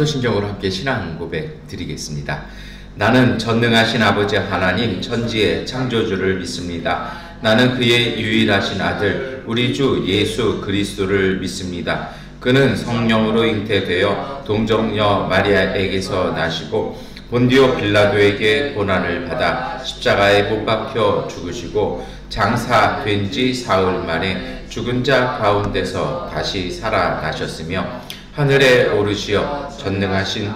사도신경으로 함께 신앙 고백 드리겠습니다. 나는 전능하신 아버지 하나님 천지의 창조주를 믿습니다. 나는 그의 유일하신 아들 우리 주 예수 그리스도를 믿습니다. 그는 성령으로 잉태되어 동정녀 마리아에게서 나시고 본디오 빌라도에게 고난을 받아 십자가에 못 박혀 죽으시고 장사된 지 사흘 만에 죽은 자 가운데서 다시 살아나셨으며 하늘에 오르시어 전능하신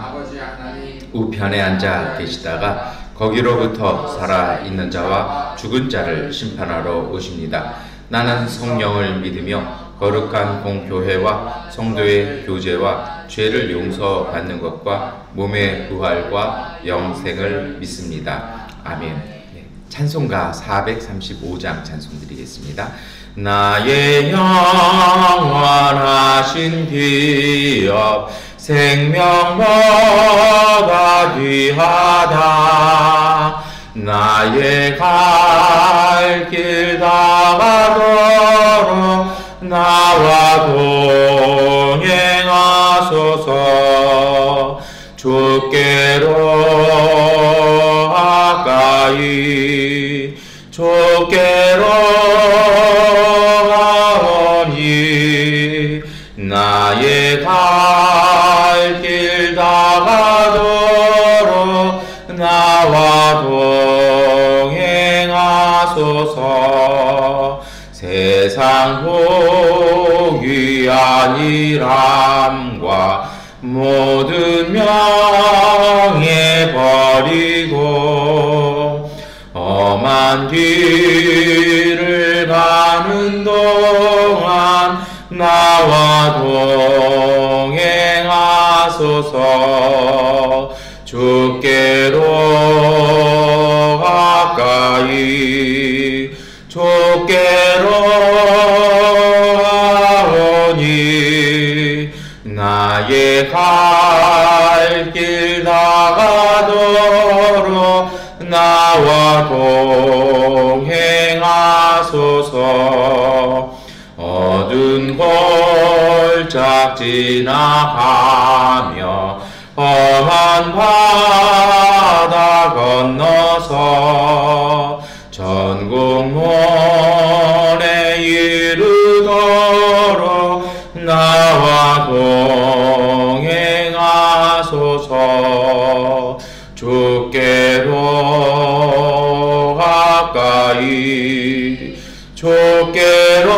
우편에 앉아 계시다가 거기로부터 살아있는 자와 죽은 자를 심판하러 오십니다. 나는 성령을 믿으며 거룩한 공교회와 성도의 교제와 죄를 용서받는 것과 몸의 부활과 영생을 믿습니다. 아멘. 찬송가 435장 찬송 드리겠습니다. 나의 영원하신 기업 생명보다 귀하다. 나의 갈 길 다가도록 나와 동행하소서. 주께로 가까이 주께로 가오니 나의 갈 길 다가도록 나와 동행하소서. 세상 복위한 일함과 모든 명예 버리고 험한 길을 가는 동안 나와 동행하소서. 주께로 가까이 주께로 가오니 나의 갈 길 다가도록 나와 동행하소서. 어두운 골짝 지나가며 험한 바다 건너서 전국문에 이르도록 나와 동행하소서. 주께로 가까이 주께로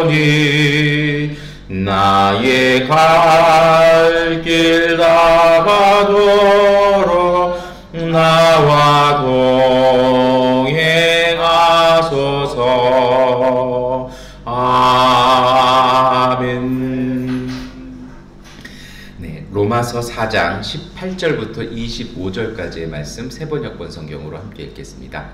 가오니 나의 갈 길 다가도록 나와 동행하소서. 아멘. 네, 로마서 4장 18절부터 25절까지의 말씀 세번역번 성경으로 함께 읽겠습니다.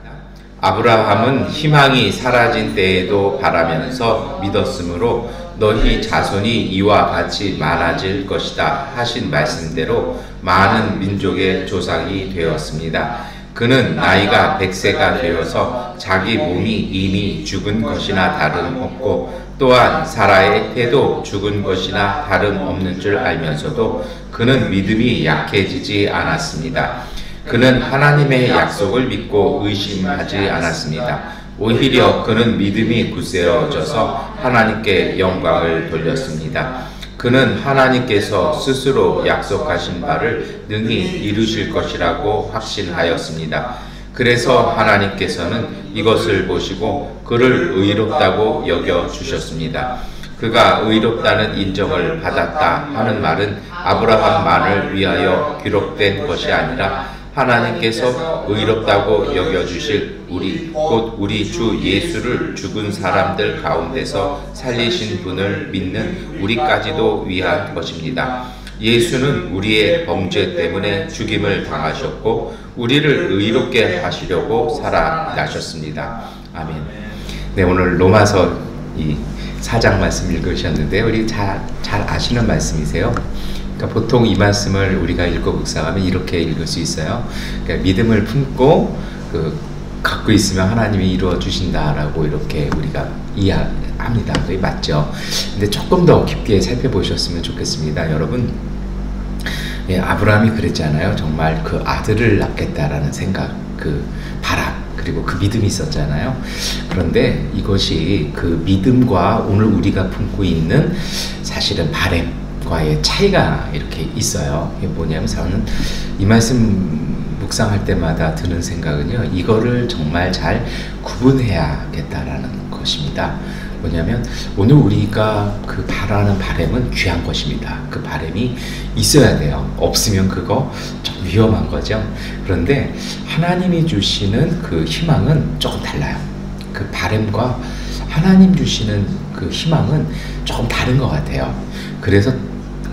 아브라함은 희망이 사라진 때에도 바라면서 믿었으므로 너희 자손이 이와 같이 많아질 것이다 하신 말씀대로 많은 민족의 조상이 되었습니다. 그는 나이가 100세가 되어서 자기 몸이 이미 죽은 것이나 다름없고 또한 사라의 태도 죽은 것이나 다름없는 줄 알면서도 그는 믿음이 약해지지 않았습니다. 그는 하나님의 약속을 믿고 의심하지 않았습니다. 오히려 그는 믿음이 굳세어져서 하나님께 영광을 돌렸습니다. 그는 하나님께서 스스로 약속하신 바를 능히 이루실 것이라고 확신하였습니다. 그래서 하나님께서는 이것을 보시고 그를 의롭다고 여겨주셨습니다. 그가 의롭다는 인정을 받았다 하는 말은 아브라함만을 위하여 기록된 것이 아니라 하나님께서 의롭다고 여겨주실 곧 우리 주 예수를 죽은 사람들 가운데서 살리신 분을 믿는 우리까지도 위한 것입니다. 예수는 우리의 범죄 때문에 죽임을 당하셨고 우리를 의롭게 하시려고 살아나셨습니다. 아멘. 네, 오늘 로마서 이 4장 말씀 읽으셨는데 우리 잘 아시는 말씀이세요. 그러니까 보통 이 말씀을 우리가 읽어 묵상하면 이렇게 읽을 수 있어요. 그러니까 믿음을 품고 갖고 있으면 하나님이 이루어 주신다라고 이렇게 우리가 이해합니다. 그게 맞죠. 근데 조금 더 깊게 살펴보셨으면 좋겠습니다. 여러분, 예, 아브라함이 그랬잖아요. 정말 그 아들을 낳겠다라는 생각, 그 바람, 그리고 그 믿음이 있었잖아요. 그런데 이것이 그 믿음과 오늘 우리가 품고 있는 사실은 바람과의 차이가 이렇게 있어요. 이게 뭐냐면 저는 이 말씀 묵상할 때마다 드는 생각은요, 이거를 정말 잘 구분해야겠다라는 것입니다. 뭐냐면 오늘 우리가 그 바라는 바람은 귀한 것입니다. 그 바람이 있어야 돼요. 없으면 그거 좀 위험한 거죠. 그런데 하나님이 주시는 그 희망은 조금 달라요. 그 바람과 하나님 주시는 그 희망은 조금 다른 것 같아요. 그래서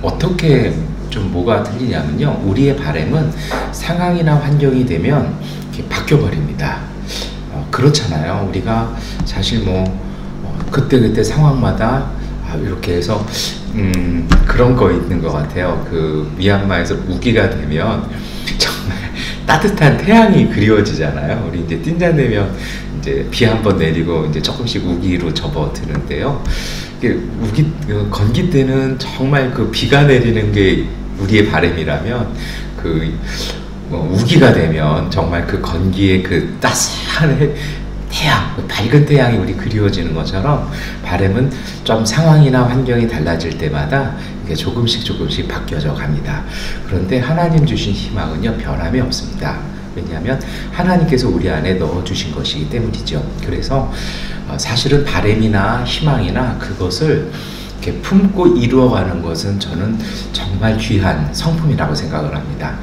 어떻게 좀 뭐가 틀리냐면요, 우리의 바람은 상황이나 환경이 되면 이렇게 바뀌어버립니다. 그렇잖아요. 우리가 사실 뭐 그때그때 상황마다 이렇게 해서 그런 거 있는 것 같아요. 그 미얀마에서 우기가 되면 정말 따뜻한 태양이 그리워지잖아요. 우리 이제 띵자 되면 이제 비 한 번 내리고 이제 조금씩 우기로 접어드는데요. 건기 때는 정말 그 비가 내리는 게 우리의 바람이라면 그 우기가 되면 정말 그 건기의 그 따스한 태양, 밝은 태양이 우리 그리워지는 것처럼 바람은 좀 상황이나 환경이 달라질 때마다 이게 조금씩 바뀌어져 갑니다. 그런데 하나님 주신 희망은요, 변함이 없습니다. 왜냐하면 하나님께서 우리 안에 넣어주신 것이기 때문이죠. 그래서 사실은 바람이나 희망이나 그것을 이렇게 품고 이루어가는 것은 저는 정말 귀한 성품이라고 생각을 합니다.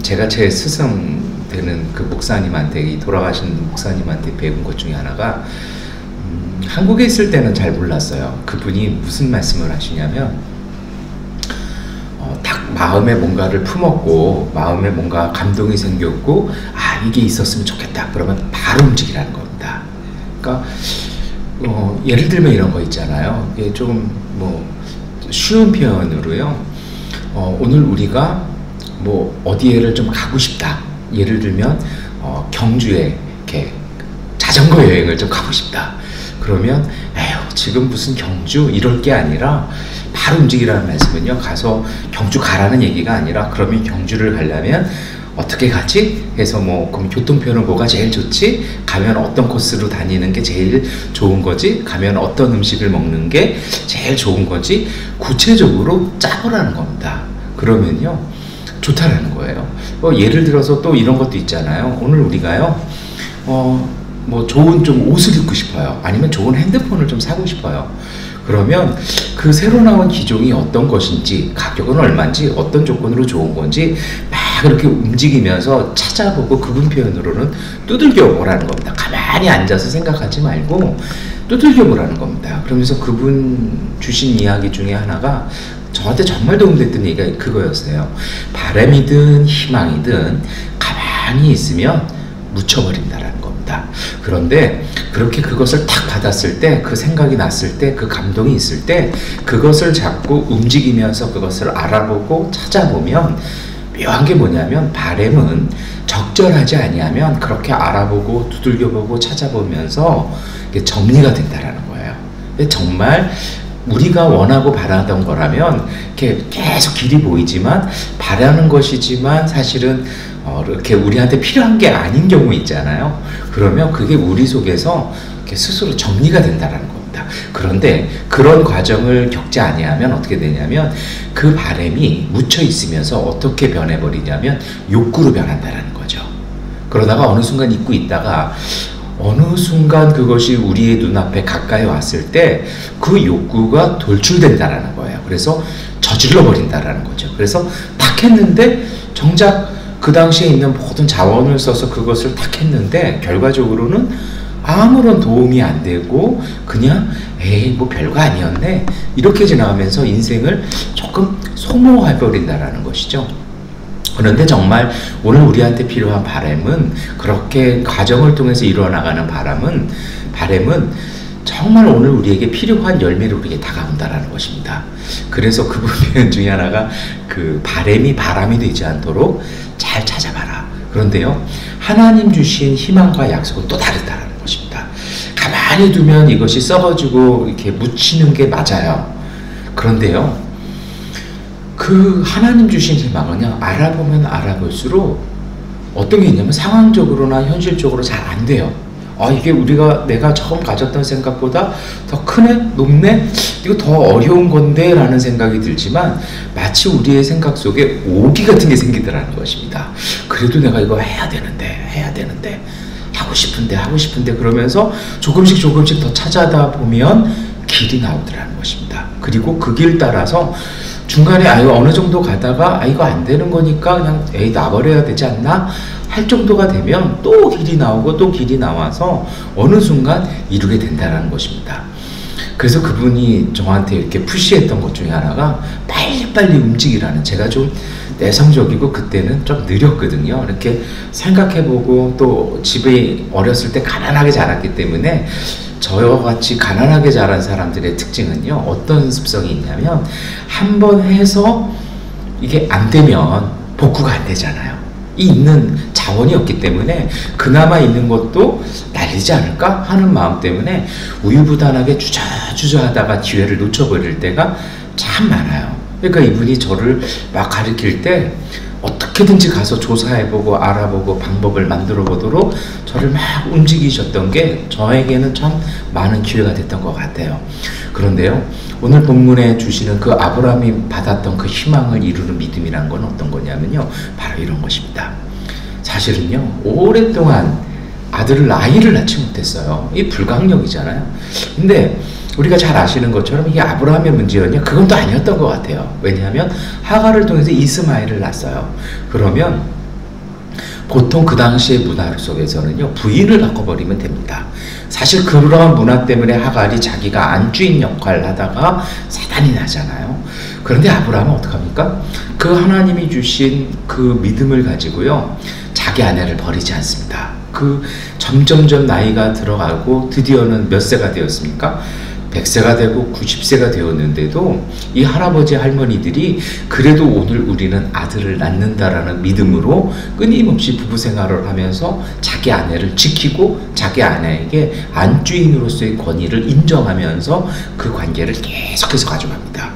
제가 제 스승 되는 그 목사님한테, 돌아가신 목사님한테 배운 것 중에 하나가, 한국에 있을 때는 잘 몰랐어요. 그분이 무슨 말씀을 하시냐면, 딱 마음에 뭔가를 품었고, 마음에 뭔가 감동이 생겼고, 아, 이게 있었으면 좋겠다. 그러면 바로 움직이라는 겁니다. 그러니까, 예를 들면 이런 거 있잖아요. 이게 좀 뭐 쉬운 표현으로요. 오늘 우리가 뭐 어디에를 좀 가고 싶다. 예를 들면 경주에 이렇게 자전거 여행을 좀 가고 싶다. 그러면 에휴, 지금 무슨 경주 이럴 게 아니라 바로 움직이라는 말씀은요, 가서 경주 가라는 얘기가 아니라, 그러면 경주를 가려면 어떻게 가지? 해서 뭐 그럼 교통편은 뭐가 제일 좋지? 가면 어떤 코스로 다니는 게 제일 좋은 거지? 가면 어떤 음식을 먹는 게 제일 좋은 거지? 구체적으로 짜보라는 겁니다. 그러면요, 좋다라는 거예요. 예를 들어서 또 이런 것도 있잖아요. 오늘 우리가요, 뭐 좋은 좀 옷을 입고 싶어요. 아니면 좋은 핸드폰을 좀 사고 싶어요. 그러면 그 새로 나온 기종이 어떤 것인지, 가격은 얼마인지, 어떤 조건으로 좋은 건지 막 그렇게 움직이면서 찾아보고, 그분 표현으로는 두들겨 보라는 겁니다. 가만히 앉아서 생각하지 말고 두들겨 보라는 겁니다. 그러면서 그분 주신 이야기 중에 하나가 저한테 정말 도움됐던 얘기가 그거였어요. 바람이든 희망이든 가만히 있으면 묻혀버린다라는 겁니다. 그런데 그렇게 그것을 딱 받았을 때, 그 생각이 났을 때, 그 감동이 있을 때, 그것을 자꾸 움직이면서 그것을 알아보고 찾아보면, 묘한 게 뭐냐면, 바람은 적절하지 아니하면 그렇게 알아보고 두들겨보고 찾아보면서 이게 정리가 된다라는 거예요. 근데 정말 우리가 원하고 바라던 거라면 이렇게 계속 길이 보이지만, 바라는 것이지만 사실은 이렇게 우리한테 필요한 게 아닌 경우 있잖아요. 그러면 그게 우리 속에서 이렇게 스스로 정리가 된다라는 겁니다. 그런데 그런 과정을 겪지 아니하면 어떻게 되냐면, 그 바람이 묻혀 있으면서 어떻게 변해버리냐면 욕구로 변한다라는 거죠. 그러다가 어느 순간 잊고 있다가 어느 순간 그것이 우리의 눈앞에 가까이 왔을 때 그 욕구가 돌출된다라는 거예요. 그래서 저질러 버린다라는 거죠. 그래서 탁 했는데 정작 그 당시에 있는 모든 자원을 써서 그것을 탁 했는데 결과적으로는 아무런 도움이 안 되고 그냥 에이 뭐 별거 아니었네 이렇게 지나가면서 인생을 조금 소모해버린다라는 것이죠. 그런데 정말 오늘 우리한테 필요한 바람은, 그렇게 과정을 통해서 이루어나가는 바람은 정말 오늘 우리에게 필요한 열매를 우리에게 다가온다라는 것입니다. 그래서 그 표현 중에 하나가 그 바람이 바람이 되지 않도록 잘 찾아봐라. 그런데요, 하나님 주신 희망과 약속은 또 다르다는 것입니다. 가만히 두면 이것이 썩어지고 이렇게 묻히는 게 맞아요. 그런데요, 그 하나님 주신 희망은요, 알아보면 알아볼수록 어떤 게 있냐면 상황적으로나 현실적으로 잘 안 돼요. 이게 내가 처음 가졌던 생각보다 더 크네? 높네? 이거 더 어려운 건데? 라는 생각이 들지만 마치 우리의 생각 속에 오기 같은 게 생기더라는 것입니다. 그래도 내가 이거 해야 되는데 하고 싶은데 그러면서 조금씩 더 찾아다 보면 길이 나오더라는 것입니다. 그리고 그 길 따라서 중간에 어느 정도 가다가 이거 안 되는 거니까 그냥 놔버려야 되지 않나 할 정도가 되면 또 길이 나오고 또 길이 나와서 어느 순간 이루게 된다는 것입니다. 그래서 그분이 저한테 이렇게 푸시했던 것 중에 하나가 빨리빨리 움직이라는, 제가 좀 내성적이고 그때는 좀 느렸거든요. 이렇게 생각해보고 또 집에 어렸을 때 가난하게 자랐기 때문에 저와 같이 가난하게 자란 사람들의 특징은요, 어떤 습성이 있냐면 한 번 해서 이게 안 되면 복구가 안 되잖아요. 이 있는 자원이 없기 때문에 그나마 있는 것도 날리지 않을까 하는 마음 때문에 우유부단하게 주저하다가 기회를 놓쳐버릴 때가 참 많아요. 그러니까 이분이 저를 막 가르칠 때 어떻게든지 가서 조사해보고 알아보고 방법을 만들어 보도록 저를 막 움직이셨던 게 저에게는 참 많은 기회가 됐던 것 같아요. 그런데요, 오늘 본문에 주시는 그 아브라함이 받았던 그 희망을 이루는 믿음이란 건 어떤 거냐면요, 바로 이런 것입니다. 사실은요, 오랫동안 아이를 낳지 못했어요. 이게 불가항력이잖아요. 근데 우리가 잘 아시는 것처럼 이게 아브라함의 문제였냐? 그건 또 아니었던 것 같아요. 왜냐하면 하갈을 통해서 이스마엘을 낳았어요. 그러면 보통 그 당시의 문화 속에서는요, 부인을 바꿔버리면 됩니다. 사실 그러한 문화 때문에 하갈이 자기가 안주인 역할을 하다가 사단이 나잖아요. 그런데 아브라함은 어떡합니까? 그 하나님이 주신 그 믿음을 가지고요, 자기 아내를 버리지 않습니다. 점점점 나이가 들어가고 드디어는 몇 세가 되었습니까? 100세가 되고 90세가 되었는데도 이 할아버지 할머니들이 그래도 오늘 우리는 아들을 낳는다라는 믿음으로 끊임없이 부부 생활을 하면서 자기 아내를 지키고 자기 아내에게 안주인으로서의 권위를 인정하면서 그 관계를 계속해서 가져갑니다.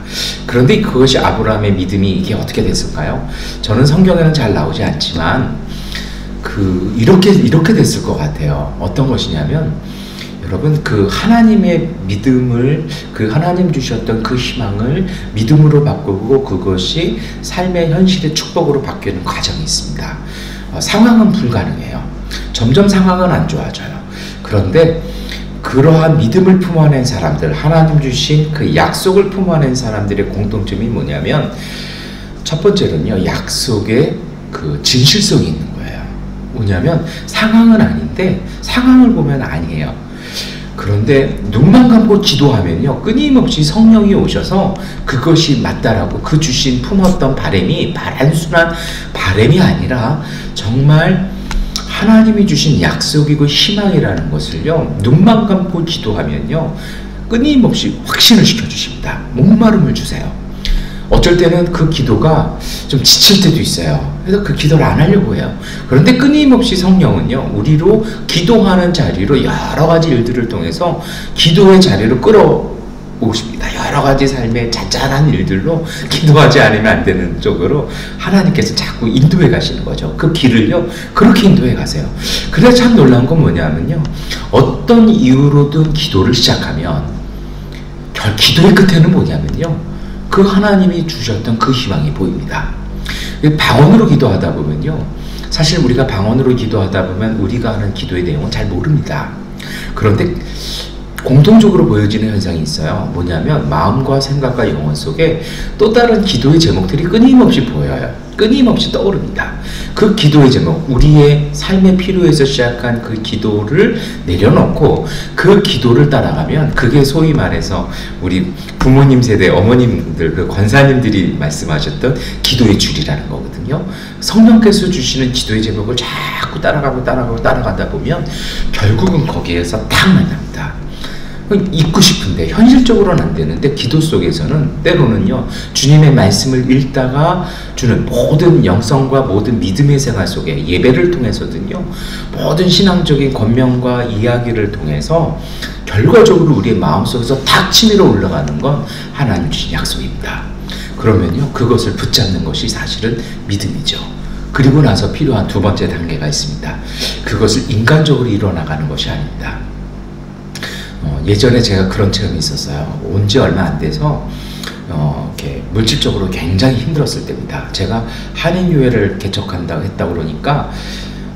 그런데 그것이 아브라함의 믿음이 이게 어떻게 됐을까요? 저는 성경에는 잘 나오지 않지만 이렇게 됐을 것 같아요. 어떤 것이냐면, 여러분, 그 하나님의 믿음을, 그 하나님 주셨던 그 희망을 믿음으로 바꾸고 그것이 삶의 현실의 축복으로 바뀌는 과정이 있습니다. 상황은 불가능해요. 점점 상황은 안 좋아져요. 그런데 그러한 믿음을 품어낸 사람들, 하나님 주신 그 약속을 품어낸 사람들의 공통점이 뭐냐면, 첫 번째는요, 약속에 그 진실성이 있는 거예요. 뭐냐면 상황은 아닌데 상황을 보면 아니에요. 그런데 눈만 감고 기도하면요, 끊임없이 성령이 오셔서 그것이 맞다라고 그 주신 품었던 바람이 단순한 바람이 아니라 정말 하나님이 주신 약속이고 희망이라는 것을요, 눈만 감고 기도하면요, 끊임없이 확신을 시켜주십니다. 목마름을 주세요. 어쩔 때는 그 기도가 좀 지칠 때도 있어요. 그래서 그 기도를 안 하려고 해요. 그런데 끊임없이 성령은요, 우리로 기도하는 자리로 여러 가지 일들을 통해서 기도의 자리로 끌어오십니다. 여러 가지 삶의 잔잔한 일들로 기도하지 않으면 안 되는 쪽으로 하나님께서 자꾸 인도해 가시는 거죠. 그 길을요, 그렇게 인도해 가세요. 그래서 참 놀라운 건 뭐냐면요, 어떤 이유로든 기도를 시작하면 기도의 끝에는 뭐냐면요, 그 하나님이 주셨던 그 희망이 보입니다. 방언으로 기도하다 보면요, 사실 우리가 방언으로 기도하다 보면 우리가 하는 기도의 내용은 잘 모릅니다. 그런데 공통적으로 보여지는 현상이 있어요. 뭐냐면 마음과 생각과 영혼 속에 또 다른 기도의 제목들이 끊임없이 보여요. 끊임없이 떠오릅니다. 그 기도의 제목, 우리의 삶의 필요에서 시작한 그 기도를 내려놓고 그 기도를 따라가면 그게 소위 말해서 우리 부모님 세대 어머님들, 그 권사님들이 말씀하셨던 기도의 줄이라는 거거든요. 성령께서 주시는 기도의 제목을 자꾸 따라가다 보면 결국은 거기에서 딱 만납니다. 잊고 싶은데 현실적으로는 안 되는데 기도 속에서는 때로는요 주님의 말씀을 읽다가 주는 모든 영성과 모든 믿음의 생활 속에 예배를 통해서든요 모든 신앙적인 권면과 이야기를 통해서 결과적으로 우리의 마음속에서 탁 치밀어 올라가는 건 하나님 주신 약속입니다. 그러면요 그것을 붙잡는 것이 사실은 믿음이죠. 그리고 나서 필요한 두 번째 단계가 있습니다. 그것을 인간적으로 이뤄나가는 것이 아닙니다. 예전에 제가 그런 체험이 있었어요. 온 지 얼마 안 돼서 이렇게 물질적으로 굉장히 힘들었을 때입니다. 제가 한인교회를 개척한다고 했다고 그러니까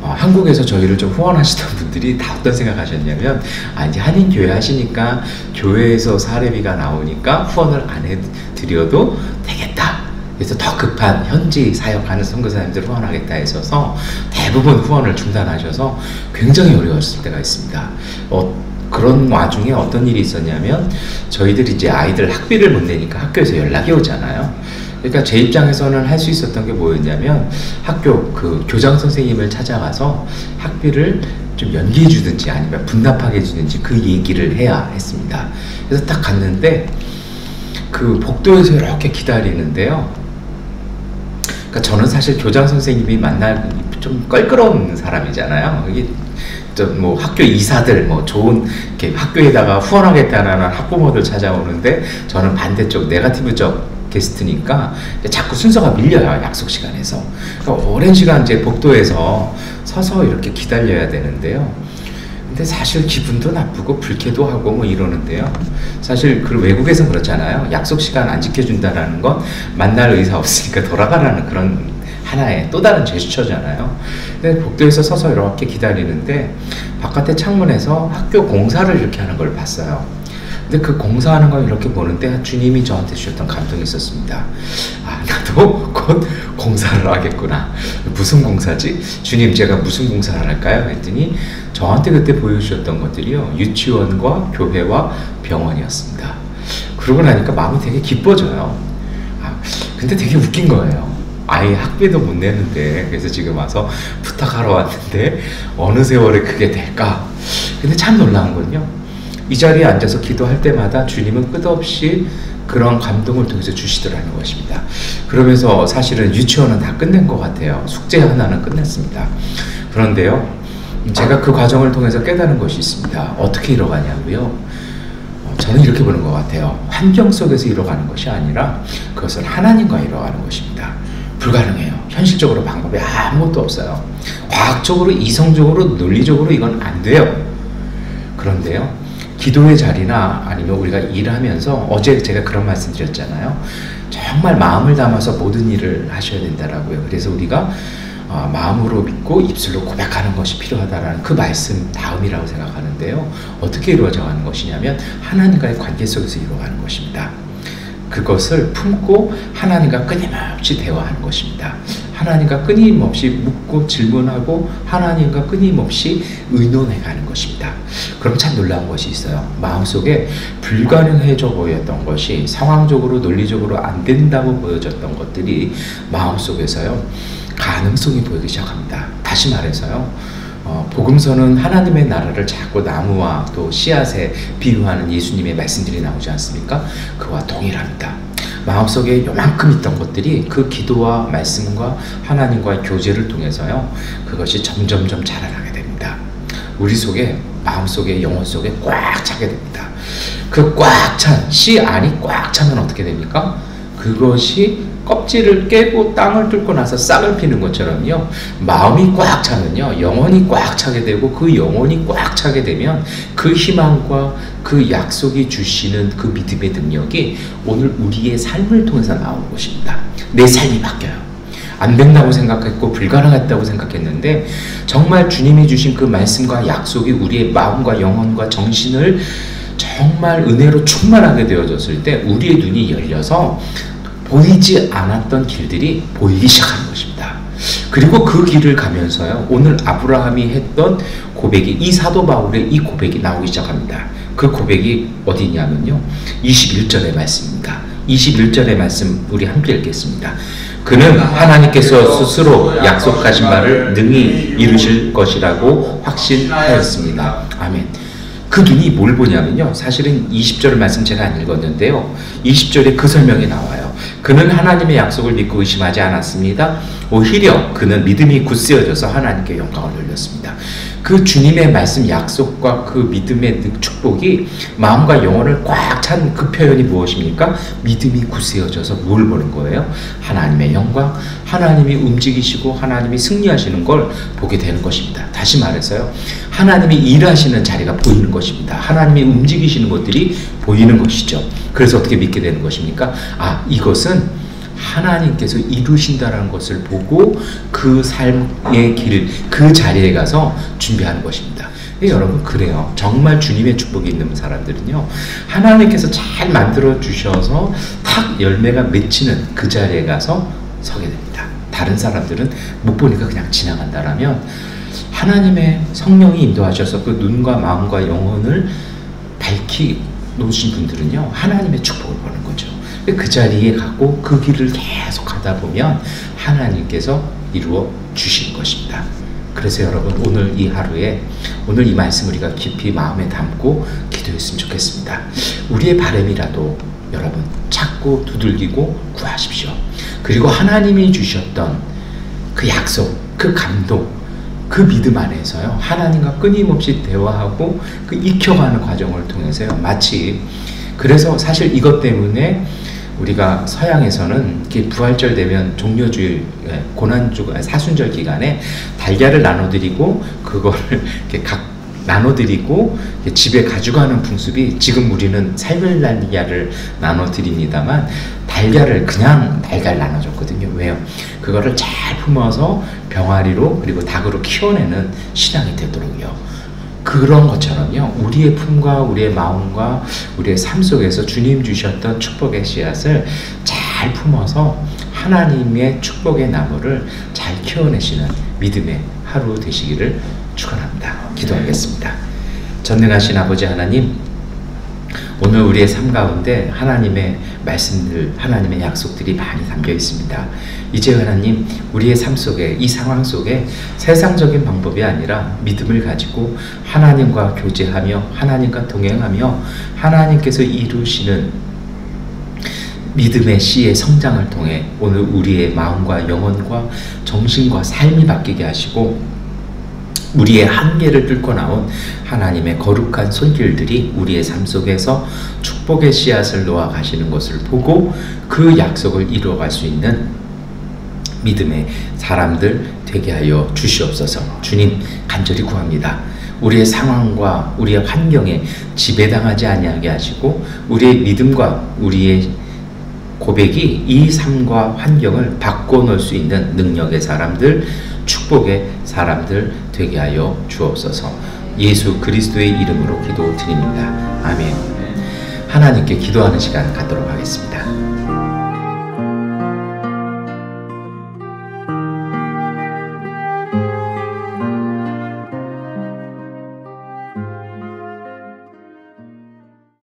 한국에서 저희를 좀 후원하시던 분들이 다 어떤 생각하셨냐면 이제 한인교회 하시니까 교회에서 사례비가 나오니까 후원을 안 해드려도 되겠다. 그래서 더 급한 현지 사역하는 선교사님들 후원하겠다 해서 대부분 후원을 중단하셔서 굉장히 어려웠을 때가 있습니다. 그런 와중에 어떤 일이 있었냐면 저희들이 이제 아이들 학비를 못 내니까 학교에서 연락이 오잖아요. 그러니까 제 입장에서는 할 수 있었던 게 뭐였냐면 학교 그 교장 선생님을 찾아가서 학비를 좀 연기해 주든지 아니면 분납하게 해주든지 그 얘기를 해야 했습니다. 그래서 딱 갔는데 그 복도에서 이렇게 기다리는데요. 그러니까 저는 사실 교장 선생님이 만날 좀 껄끄러운 사람이잖아요. 이게 뭐 학교 이사들 뭐 좋은 이렇게 학교에다가 후원하겠다는 학부모들 찾아오는데 저는 반대쪽 네거티브적 게스트니까 자꾸 순서가 밀려요. 약속 시간에서. 그러니까 오랜 시간 이제 복도에서 서서 이렇게 기다려야 되는데요. 근데 사실 기분도 나쁘고 불쾌도 하고 뭐 이러는데요. 사실 그 외국에서 그렇잖아요. 약속 시간 안 지켜준다라는 건 만날 의사 없으니까 돌아가라는 그런 하나의 또 다른 제스처잖아요. 근데 복도에서 서서 이렇게 기다리는데 바깥에 창문에서 학교 공사를 이렇게 하는 걸 봤어요. 근데 그 공사하는 걸 이렇게 보는데 주님이 저한테 주셨던 감동이 있었습니다. 나도 곧 공사를 하겠구나. 무슨 공사지? 주님 제가 무슨 공사를 할까요? 했더니 저한테 그때 보여주셨던 것들이요 유치원과 교회와 병원이었습니다. 그러고 나니까 마음이 되게 기뻐져요. 근데 되게 웃긴 거예요. 아예 학비도 못 내는데 그래서 지금 와서 부탁하러 왔는데 어느 세월에 그게 될까? 근데 참 놀라운 건요 이 자리에 앉아서 기도할 때마다 주님은 끝없이 그런 감동을 통해서 주시더라는 것입니다. 그러면서 사실은 유치원은 다 끝낸 것 같아요. 숙제 하나는 끝냈습니다. 그런데요 제가 그 과정을 통해서 깨달은 것이 있습니다. 어떻게 이뤄가냐고요? 저는 이렇게 보는 것 같아요. 환경 속에서 이뤄가는 것이 아니라 그것은 하나님과 이뤄가는 것입니다. 불가능해요. 현실적으로 방법이 아무것도 없어요. 과학적으로, 이성적으로, 논리적으로 이건 안 돼요. 그런데요, 기도의 자리나 아니면 우리가 일하면서 어제 제가 그런 말씀 드렸잖아요. 정말 마음을 담아서 모든 일을 하셔야 된다라고요. 그래서 우리가 마음으로 믿고 입술로 고백하는 것이 필요하다라는 그 말씀 다음이라고 생각하는데요. 어떻게 이루어져 가는 것이냐면 하나님과의 관계 속에서 이루어가는 것입니다. 그것을 품고 하나님과 끊임없이 대화하는 것입니다. 하나님과 끊임없이 묻고 질문하고 하나님과 끊임없이 의논해가는 것입니다. 그럼 참 놀라운 것이 있어요. 마음속에 불가능해져 보였던 것이 상황적으로 논리적으로 안 된다고 보여졌던 것들이 마음속에서요 가능성이 보이기 시작합니다. 다시 말해서요 복음서는 하나님의 나라를 자꾸 나무와 또 씨앗에 비유하는 예수님의 말씀들이 나오지 않습니까? 그와 동일합니다. 마음속에 요만큼 있던 것들이 그 기도와 말씀과 하나님과의 교제를 통해서요 그것이 점점점 자라나게 됩니다. 우리 속에 마음속에 영혼 속에 꽉 차게 됩니다. 그 꽉 찬 씨 안이 꽉 차면 어떻게 됩니까? 그것이 껍질을 깨고 땅을 뚫고 나서 싹을 피는 것처럼요 마음이 꽉 차면요 영혼이 꽉 차게 되고 그 영혼이 꽉 차게 되면 그 희망과 그 약속이 주시는 그 믿음의 능력이 오늘 우리의 삶을 통해서 나오는 것입니다. 내 삶이 바뀌어요. 안 된다고 생각했고 불가능했다고 생각했는데 정말 주님이 주신 그 말씀과 약속이 우리의 마음과 영혼과 정신을 정말 은혜로 충만하게 되어졌을 때 우리의 눈이 열려서 보이지 않았던 길들이 보이기 시작하는 것입니다. 그리고 그 길을 가면서요 오늘 아브라함이 했던 고백이 이 사도 바울의 이 고백이 나오기 시작합니다. 그 고백이 어디냐면요 21절의 말씀입니다. 21절의 말씀 우리 함께 읽겠습니다. 그는 하나님께서 스스로 약속하신 바를 능히 이루실 것이라고 확신하였습니다. 아멘. 그 눈이 뭘 보냐면요, 사실은 20절 말씀 제가 안 읽었는데요, 20절에 그 설명이 나와요. 그는 하나님의 약속을 믿고 의심하지 않았습니다. 오히려 그는 믿음이 굳세어져서 하나님께 영광을 돌렸습니다. 그 주님의 말씀 약속과 그 믿음의 축복이 마음과 영혼을 꽉 찬 그 표현이 무엇입니까? 믿음이 굳세어져서 뭘 보는 거예요? 하나님의 영광, 하나님이 움직이시고 하나님이 승리하시는 걸 보게 되는 것입니다. 다시 말해서요, 하나님이 일하시는 자리가 보이는 것입니다. 하나님이 움직이시는 것들이 보이는 것이죠. 그래서 어떻게 믿게 되는 것입니까? 아, 이것은 하나님께서 이루신다는 것을 보고 그 삶의 길, 그 자리에 가서 준비하는 것입니다. 여러분, 그래요. 정말 주님의 축복이 있는 사람들은요, 하나님께서 잘 만들어 주셔서 탁 열매가 맺히는 그 자리에 가서 서게 됩니다. 다른 사람들은 못 보니까 그냥 지나간다라면, 하나님의 성령이 인도하셔서 그 눈과 마음과 영혼을 밝히 놓으신 분들은요, 하나님의 축복을 보는 거죠. 그 자리에 가고 그 길을 계속 가다 보면 하나님께서 이루어 주실 것입니다. 그래서 여러분, 오늘 이 하루에, 오늘 이 말씀 우리가 깊이 마음에 담고 기도했으면 좋겠습니다. 우리의 바람이라도 여러분 찾고 두들기고 구하십시오. 그리고 하나님이 주셨던 그 약속, 그 감동, 그 믿음 안에서요, 하나님과 끊임없이 대화하고 그 익혀가는 과정을 통해서요, 마치, 그래서 사실 이것 때문에 우리가 서양에서는 이렇게 부활절 되면 종려주일, 고난주, 사순절 기간에 달걀을 나눠드리고 그거를 이렇게 각 나눠드리고 집에 가져가는 풍습이, 지금 우리는 삶의 달걀을 나눠드립니다만 달걀을 그냥 달걀 나눠줬거든요. 왜요? 그거를 잘 품어서 병아리로 그리고 닭으로 키워내는 신앙이 되도록요. 그런 것처럼요, 우리의 품과 우리의 마음과 우리의 삶 속에서 주님 주셨던 축복의 씨앗을 잘 품어서 하나님의 축복의 나무를 잘 키워내시는 믿음의 하루 되시기를 축원합니다. 기도하겠습니다. 전능하신 아버지 하나님, 오늘 우리의 삶 가운데 하나님의 말씀들, 하나님의 약속들이 많이 담겨 있습니다. 이제 하나님, 우리의 삶 속에, 이 상황 속에 세상적인 방법이 아니라 믿음을 가지고 하나님과 교제하며 하나님과 동행하며 하나님께서 이루시는 믿음의 씨의 성장을 통해 오늘 우리의 마음과 영혼과 정신과 삶이 바뀌게 하시고, 우리의 한계를 뚫고 나온 하나님의 거룩한 손길들이 우리의 삶 속에서 축복의 씨앗을 놓아 가시는 것을 보고 그 약속을 이루어갈 수 있는 믿음의 사람들 되게 하여 주시옵소서. 주님, 간절히 구합니다. 우리의 상황과 우리의 환경에 지배당하지 아니하게 하시고, 우리의 믿음과 우리의 고백이 이 삶과 환경을 바꿔놓을 수 있는 능력의 사람들, 축복의 사람들 되게 하여 주옵소서. 예수 그리스도의 이름으로 기도드립니다. 아멘. 하나님께 기도하는 시간 갖도록 하겠습니다.